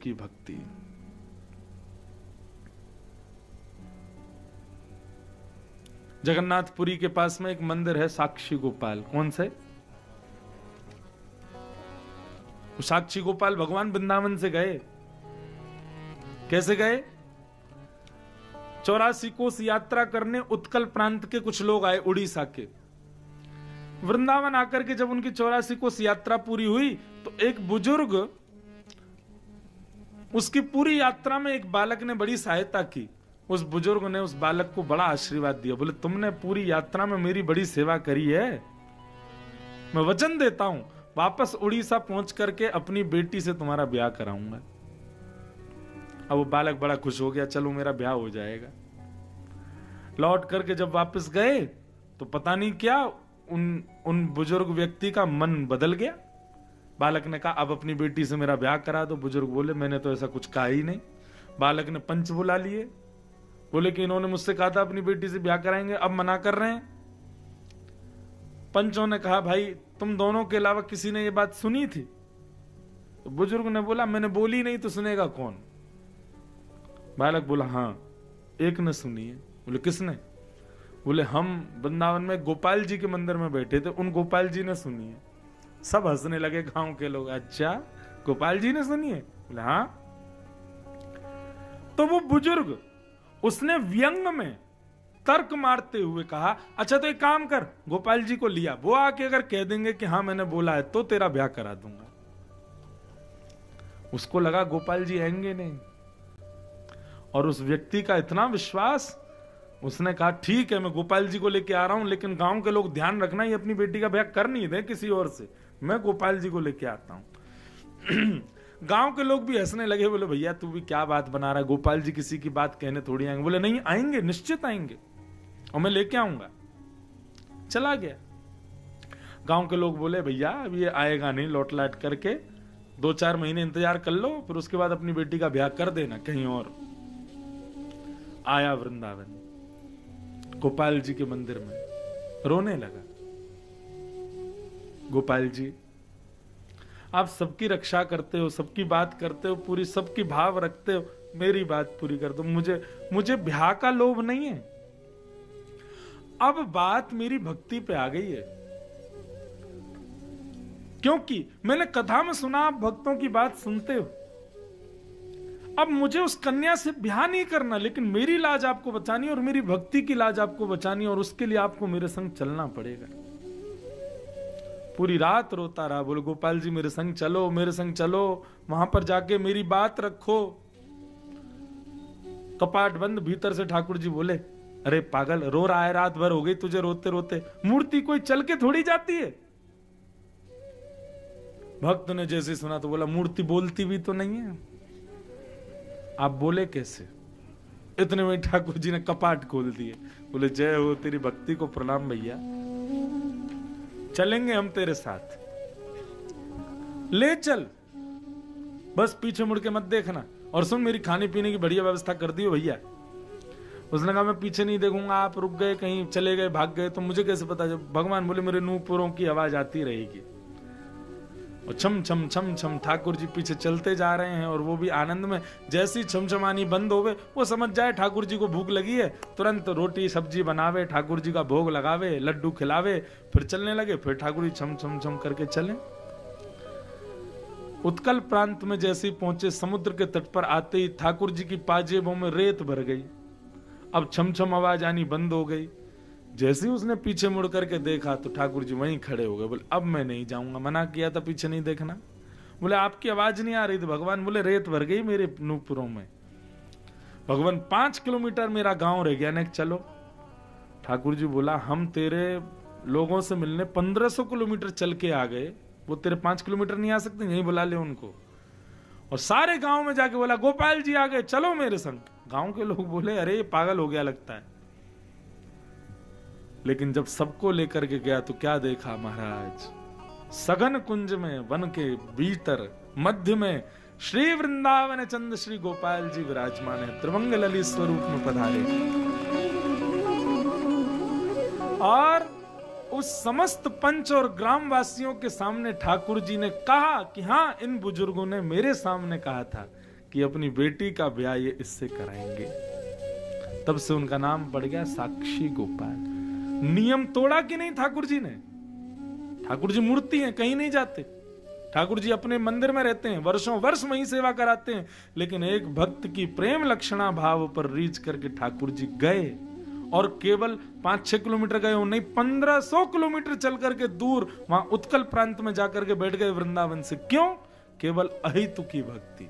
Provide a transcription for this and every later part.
की भक्ति। जगन्नाथपुरी के पास में एक मंदिर है साक्षी गोपाल। कौन से? साक्षी गोपाल भगवान वृंदावन से गए। कैसे गए? 84 कोस यात्रा करने उत्कल प्रांत के कुछ लोग आए, उड़ीसा के। वृंदावन आकर के जब उनकी 84 कोस यात्रा पूरी हुई तो एक बुजुर्ग, उसकी पूरी यात्रा में एक बालक ने बड़ी सहायता की। उस बुजुर्ग ने उस बालक को बड़ा आशीर्वाद दिया। बोले, तुमने पूरी यात्रा में मेरी बड़ी सेवा करी है, मैं वचन देता हूं वापस उड़ीसा पहुंच करके अपनी बेटी से तुम्हारा ब्याह कराऊंगा। अब वो बालक बड़ा खुश हो गया, चलो मेरा ब्याह हो जाएगा। लौट करके जब वापस गए तो पता नहीं क्या उन बुजुर्ग व्यक्ति का मन बदल गया। बालक ने कहा, अब अपनी बेटी से मेरा ब्याह करा दो। बुजुर्ग बोले, मैंने तो ऐसा कुछ कहा ही नहीं। बालक ने पंच बुला लिए, बोले कि इन्होंने मुझसे कहा था अपनी बेटी से ब्याह कराएंगे, अब मना कर रहे हैं। पंचों ने कहा, भाई तुम दोनों के अलावा किसी ने ये बात सुनी थी? तो बुजुर्ग ने बोला, मैंने बोली नहीं तो सुनेगा कौन? बालक बोला, हाँ एक ने सुनी है। बोले, किसने? बोले, हम वृंदावन में गोपाल जी के मंदिर में बैठे थे, उन गोपाल जी ने सुनी है। सब हंसने लगे गांव के लोग। अच्छा, गोपाल जी ने सुनी है? बोले, हाँ। तो वो बुजुर्ग, उसने व्यंग में तर्क मारते हुए कहा, अच्छा तो एक काम कर, गोपाल जी को लिया, वो आके अगर कह देंगे कि हाँ मैंने बोला है तो तेरा ब्याह करा दूंगा। उसको लगा गोपाल जी आएंगे नहीं, और उस व्यक्ति का इतना विश्वास, उसने कहा ठीक है मैं गोपाल जी को लेके आ रहा हूं, लेकिन गांव के लोग ध्यान रखना ये अपनी बेटी का ब्याह कर नहीं दे किसी और से, मैं गोपाल जी को लेके आता हूं। गांव के लोग भी हंसने लगे। बोले, भैया तू भी क्या बात बना रहा है, गोपाल जी किसी की बात कहने थोड़ी आएंगे। बोले, नहीं आएंगे, निश्चित आएंगे, और मैं लेके आऊंगा। चला गया। गांव के लोग बोले, भैया अब ये आएगा नहीं, लौट लाट करके 2-4 महीने इंतजार कर लो, फिर उसके बाद अपनी बेटी का ब्याह कर देना कहीं और। आया वृंदावन, गोपाल जी के मंदिर में रोने लगा। गोपाल जी, आप सबकी रक्षा करते हो, सबकी बात करते हो, पूरी सबकी भाव रखते हो, मेरी बात पूरी कर दो। मुझे ब्याह का लोभ नहीं है। अब बात मेरी भक्ति पे आ गई है, क्योंकि मैंने कथा में सुना आप भक्तों की बात सुनते हो। अब मुझे उस कन्या से ब्याह नहीं करना, लेकिन मेरी लाज आपको बचानी और मेरी भक्ति की लाज आपको बचानी, और उसके लिए आपको मेरे संग चलना पड़ेगा। पूरी रात रोता रहा। बोले, गोपाल जी मेरे संग चलो, मेरे संग चलो, वहां पर जाके मेरी बात रखो। कपाट बंद, भीतर से ठाकुर जी बोले, अरे पागल, रो रहा है, रात भर हो गई तुझे रोते रोते, मूर्ति कोई चल के थोड़ी जाती है। भक्त ने जैसे सुना तो बोला, मूर्ति बोलती भी तो नहीं है, आप बोले कैसे? इतने में ठाकुर जी ने कपाट खोल दिए। बोले, जय हो तेरी भक्ति को प्रणाम भैया, चलेंगे हम तेरे साथ, ले चल, बस पीछे मुड़ के मत देखना, और सुन मेरी खाने पीने की बढ़िया व्यवस्था कर दी हो भैया। उसने कहा, मैं पीछे नहीं देखूंगा, आप रुक गए कहीं, चले गए, भाग गए तो मुझे कैसे पता? जब भगवान बोले, मेरे नूपुरों की आवाज आती रहेगी। और छम छम छम छम ठाकुर जी पीछे चलते जा रहे हैं, और वो भी आनंद में। जैसी छमछमानी बंद होवे, वो समझ जाए ठाकुर जी को भूख लगी है, तुरंत रोटी सब्जी बनावे, ठाकुर जी का भोग लगावे, लड्डू खिलावे, फिर चलने लगे। फिर ठाकुर जी छम छम छम करके चले। उत्कल प्रांत में जैसे पहुंचे, समुद्र के तट पर आते ही ठाकुर जी की पाजेबों में रेत भर गई। अब छम छम आवाज आनी बंद हो गई। जैसे ही उसने पीछे मुड़ करके देखा तो ठाकुर जी वहीं खड़े हो गए। बोले, अब मैं नहीं जाऊंगा, मना किया था पीछे नहीं देखना। बोले, आपकी आवाज नहीं आ रही थी। भगवान बोले, रेत भर गई मेरे नूपुरों में। भगवान, 5 किलोमीटर मेरा गांव रह गया, नेक चलो। ठाकुर जी बोला, हम तेरे लोगों से मिलने 1500 किलोमीटर चल के आ गए, वो तेरे 5 किलोमीटर नहीं आ सकते? यहीं बुला ले उनको। और सारे गांव में जाके बोला, गोपाल जी आ गए, चलो मेरे संग। गांव के लोग बोले, अरे ये पागल हो गया लगता है। लेकिन जब सबको लेकर के गया तो क्या देखा महाराज, सघन कुंज में वन के भीतर मध्य में श्री वृंदावन चंद श्री गोपाल जी विराजमान है, त्रिभंग ललित स्वरूप में पधारे। और उस समस्त पंच और ग्रामवासियों के सामने ठाकुर जी ने कहा कि हाँ, इन बुजुर्गों ने मेरे सामने कहा था कि अपनी बेटी का ब्याह ये इससे कराएंगे। तब से उनका नाम पड़ गया साक्षी गोपाल। नियम तोड़ा कि नहीं ठाकुर जी ने? ठाकुर जी मूर्ति हैं, कहीं नहीं जाते। ठाकुर जी अपने मंदिर में रहते हैं, वर्षों वर्ष वहीं सेवा कराते हैं, लेकिन एक भक्त की प्रेम लक्षणा भाव पर रीच करके ठाकुर जी गए, और केवल 5-6 किलोमीटर गए हो नहीं, 1500 किलोमीटर चल करके दूर वहां उत्कल प्रांत में जाकर के बैठ गए वृंदावन से। क्यों? केवल अहितु की भक्ति।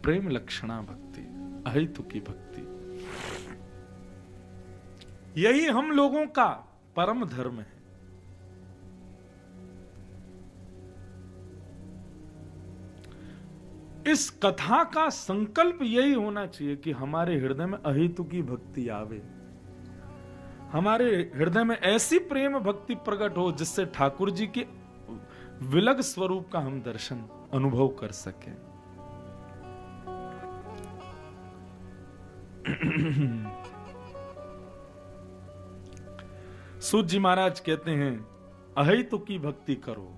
प्रेम लक्षणा भक्ति, अहितु की भक्ति, यही हम लोगों का परम धर्म है। इस कथा का संकल्प यही होना चाहिए कि हमारे हृदय में अहितु की भक्ति आवे, हमारे हृदय में ऐसी प्रेम भक्ति प्रकट हो जिससे ठाकुर जी के विलग स्वरूप का हम दर्शन अनुभव कर सकें। सूत जी महाराज कहते हैं अहितु की भक्ति करो,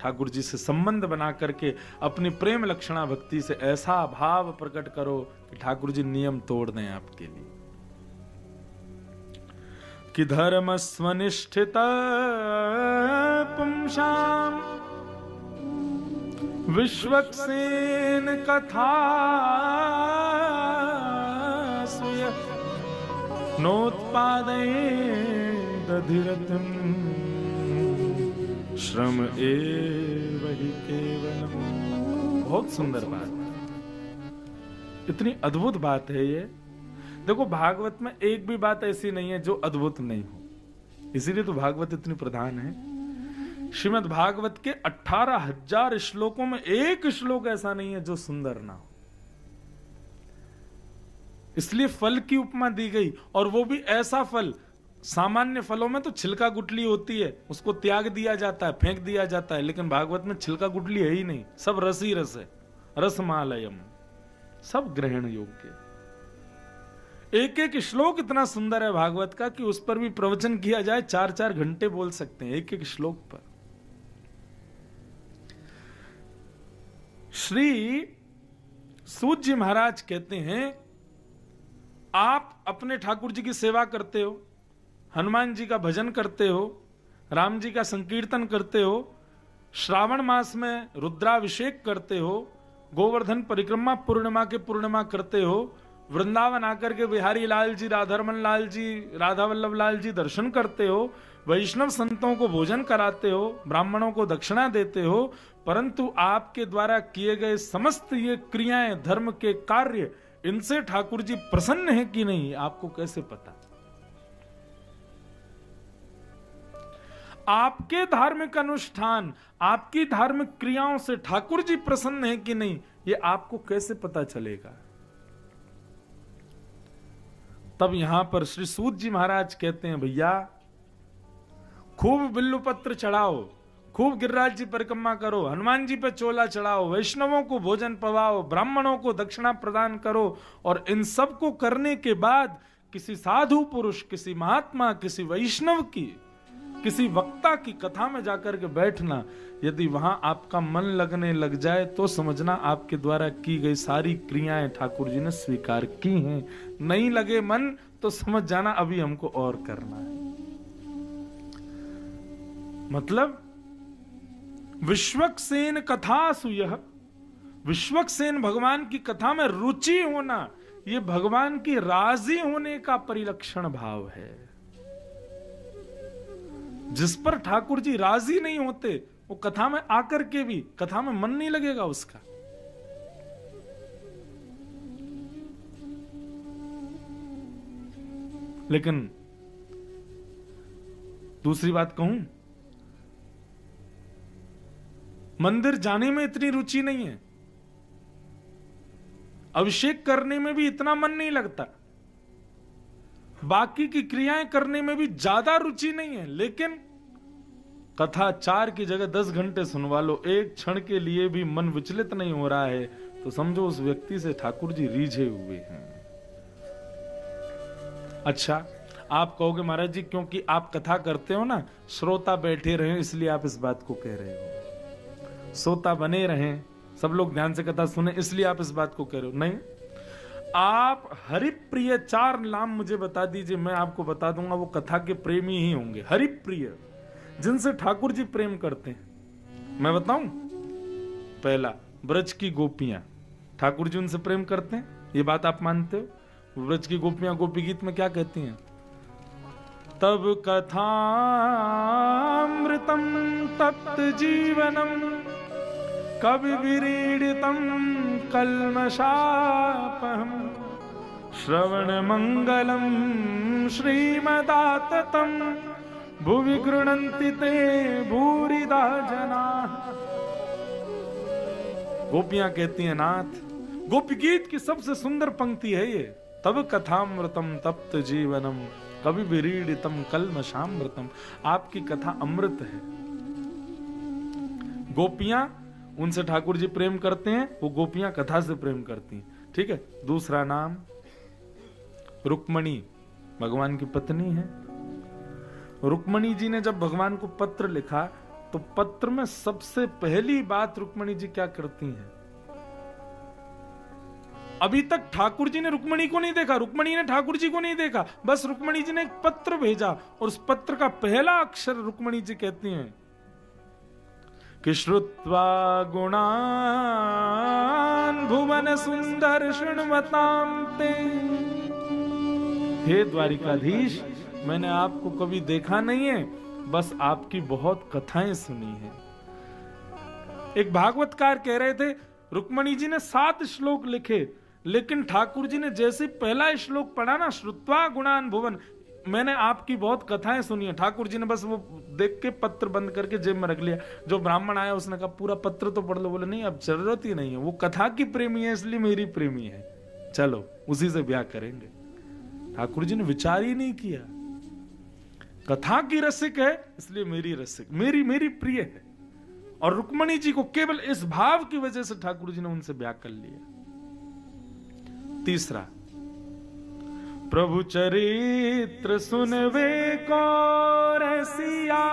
ठाकुर जी से संबंध बना करके अपनी प्रेम लक्षणा भक्ति से ऐसा भाव प्रकट करो कि ठाकुर जी नियम तोड़ दें आपके लिए। कि धर्म स्वनिष्ठित पुंसाम विश्वक्सेन कथा नोत्पादये दधिरथम श्रम एव हि केवलम। बहुत सुंदर बात, इतनी अद्भुत बात है ये। देखो भागवत में एक भी बात ऐसी नहीं है जो अद्भुत नहीं हो, इसीलिए तो भागवत इतनी प्रधान है। श्रीमद् भागवत के 18,000 श्लोकों में एक श्लोक ऐसा नहीं है जो सुंदर ना हो। इसलिए फल की उपमा दी गई, और वो भी ऐसा फल, सामान्य फलों में तो छिलका गुठली होती है, उसको त्याग दिया जाता है, फेंक दिया जाता है, लेकिन भागवत में छिलका गुठली है ही नहीं, सब रस ही रस है, रसमालयम, सब ग्रहण योग्य। एक एक श्लोक इतना सुंदर है भागवत का कि उस पर भी प्रवचन किया जाए 4-4 घंटे बोल सकते हैं एक एक श्लोक पर। श्री सूत जी महाराज कहते हैं आप अपने ठाकुर जी की सेवा करते हो, हनुमान जी का भजन करते हो, राम जी का संकीर्तन करते हो, श्रावण मास में रुद्राभिषेक करते हो, गोवर्धन परिक्रमा पूर्णिमा के पूर्णिमा करते हो, वृंदावन आकर के बिहारी लाल जी, राधारमन लाल जी, राधा वल्लभ लाल जी दर्शन करते हो, वैष्णव संतों को भोजन कराते हो, ब्राह्मणों को दक्षिणा देते हो, परंतु आपके द्वारा किए गए समस्त ये क्रियाएं, धर्म के कार्य, इनसे ठाकुर जी प्रसन्न है कि नहीं, आपको कैसे पता? आपके धार्मिक अनुष्ठान, आपकी धार्मिक क्रियाओं से ठाकुर जी प्रसन्न है कि नहीं, ये आपको कैसे पता चलेगा? तब यहां पर श्री सूत जी महाराज कहते हैं भैया खूब बिल्लू पत्र चढ़ाओ, खूब गिरिराज जी परिक्रमा करो, हनुमान जी पे चोला चढ़ाओ, वैष्णवों को भोजन पवाओ, ब्राह्मणों को दक्षिणा प्रदान करो, और इन सब को करने के बाद किसी साधु पुरुष, किसी महात्मा, किसी वैष्णव की, किसी वक्ता की कथा में जाकर के बैठना। यदि वहां आपका मन लगने लग जाए तो समझना आपके द्वारा की गई सारी क्रियाएं ठाकुर जी ने स्वीकार की हैं। नहीं लगे मन तो समझ जाना अभी हमको और करना है। मतलब विश्वक्सेन कथासु यह, विश्वक्सेन भगवान की कथा में रुचि होना, यह भगवान की राजी होने का परिलक्षण भाव है। जिस पर ठाकुर जी राजी नहीं होते वो कथा में आकर के भी कथा में मन नहीं लगेगा उसका। लेकिन दूसरी बात कहूं, मंदिर जाने में इतनी रुचि नहीं है, अभिषेक करने में भी इतना मन नहीं लगता, बाकी की क्रियाएं करने में भी ज्यादा रुचि नहीं है, लेकिन कथा 4 की जगह 10 घंटे सुनवा लो, एक क्षण के लिए भी मन विचलित नहीं हो रहा है, तो समझो उस व्यक्ति से ठाकुर जी रीझे हुए हैं। अच्छा, आप कहोगे महाराज जी क्योंकि आप कथा करते हो ना, श्रोता बैठे रहे इसलिए आप इस बात को कह रहे हो, श्रोता बने रहे, सब लोग ध्यान से कथा सुने इसलिए आप इस बात को कह रहे हो। नहीं, आप हरिप्रिय 4 नाम मुझे बता दीजिए, मैं आपको बता दूंगा वो कथा के प्रेमी ही होंगे। हरिप्रिय जिनसे ठाकुर जी प्रेम करते हैं, मैं बताऊं। पहला, ब्रज की गोपियां, ठाकुर जी उनसे प्रेम करते हैं, ये बात आप मानते हो? ब्रज की गोपियां गोपी गीत में क्या कहती हैं? तब कथामृतम तप्त जीवनम कवि विरीडितम कल्मषापहम श्रवण मंगलम श्रीमदाततम भुवि गृह्णन्ति ते भूरिदा जना। गोपियां कहती हैं नाथ, गोपी गीत की सबसे सुंदर पंक्ति है ये, तब कथामृतम तप्त जीवनम कवि विरीडितम कल्मषामृतम। आपकी कथा अमृत है। गोपियां उनसे ठाकुर जी प्रेम करते हैं, वो गोपियां कथा से प्रेम करती हैं। ठीक है। दूसरा नाम रुक्मणी, भगवान की पत्नी है। रुक्मणी जी ने जब भगवान को पत्र लिखा तो पत्र में सबसे पहली बात रुक्मणी जी क्या करती हैं? अभी तक ठाकुर जी ने रुक्मणी को नहीं देखा, रुक्मणी ने ठाकुर जी को नहीं देखा, बस रुक्मणी जी ने एक पत्र भेजा और उस पत्र का पहला अक्षर रुक्मणी जी कहती हैं कि श्रुत्वा गुणान भुवन सुंदर शृण्वतां ते। हे द्वारिकाधीश, मैंने आपको कभी देखा नहीं है, बस आपकी बहुत कथाएं सुनी है। एक भागवतकार कह रहे थे रुक्मणी जी ने 7 श्लोक लिखे, लेकिन ठाकुर जी ने जैसे पहला श्लोक पढ़ा ना, श्रुत्वा गुणान भुवन, मैंने आपकी बहुत कथाएं सुनी है, ठाकुर जी ने बस वो देख के पत्र बंद करके जेब में रख लिया। जो ब्राह्मण आया उसने कहा पूरा पत्र तो पढ़ लो, बोले नहीं अब जरूरत ही नहीं है, वो कथा की प्रेमी है इसलिए मेरी प्रेमी है, चलो उसी से ब्याह करेंगे। ठाकुर जी ने विचार ही नहीं किया, कथा की रसिक है इसलिए मेरी रसिक, मेरी प्रिय है। और रुक्मणी जी को केवल इस भाव की वजह से ठाकुर जी ने उनसे ब्याह कर लिया। तीसरा, प्रभु चरित्र सुनवे को रसिया